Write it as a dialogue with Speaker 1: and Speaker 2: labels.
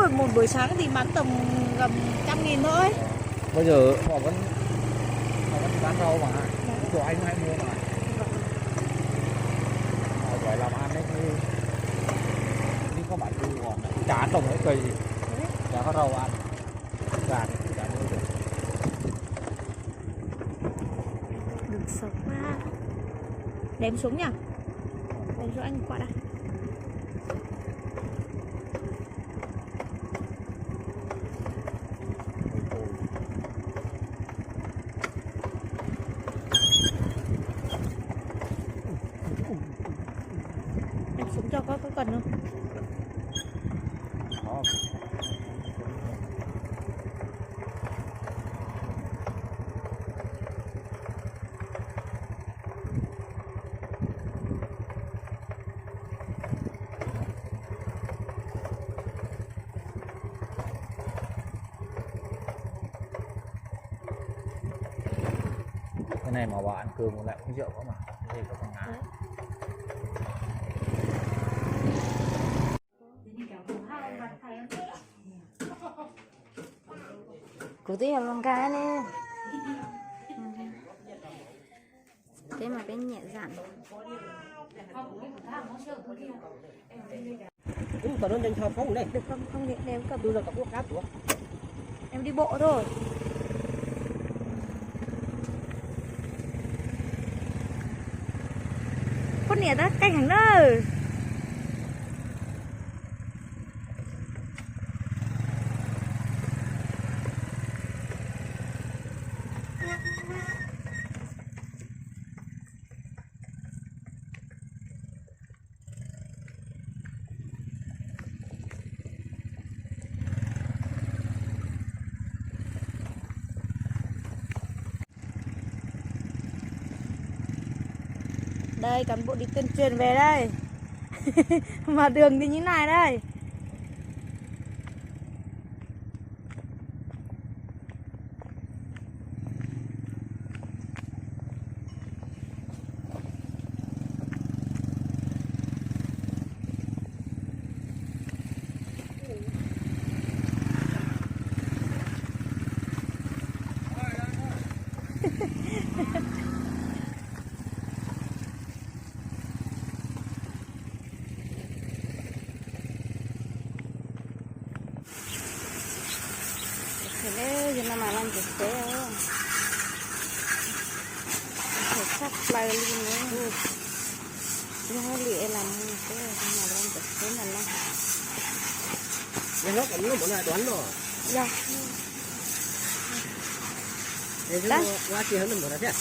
Speaker 1: Ôi, một buổi sáng thì bán tầm gần 100.000 thôi.
Speaker 2: Bây giờ họ vẫn bán rau mà, của anh hay mua mà. Họ giỏi làm ăn đấy chứ. Đi có bán từ ngọn chả trồng cái cây gì, chả có rau ăn, gà thì chả mua được.
Speaker 1: Được sống quá. Đếm xuống nhá. Đếm xuống anh quả đây. Em xuống cho có cần không?
Speaker 2: Đó. Cái này mà bà ăn cơm lại uống rượu quá mà, cái gì có còn ngại.
Speaker 3: Cố tí làm cái nè. Thế mà cái nhẹ dặn.
Speaker 4: Cũng còn lên cho phóng đây.
Speaker 1: Được không? Không thì em cầm.
Speaker 4: Tôi là cặp quốc cáp của.
Speaker 1: Em đi bộ thôi. Con nè đó, canh hàng đó. Đây, cán bộ đi tuyên truyền về đây. Mà đường thì như này đây.
Speaker 3: Thế nên mà làm thực tế không? Phải sắp lại luôn nữa. Nó lịa làm cái mà làm thực tế là làm.
Speaker 4: Nhưng nó cũng nó muốn là đoán rồi.
Speaker 3: Dạ.
Speaker 4: Thế qua kia hơn mình một là thế.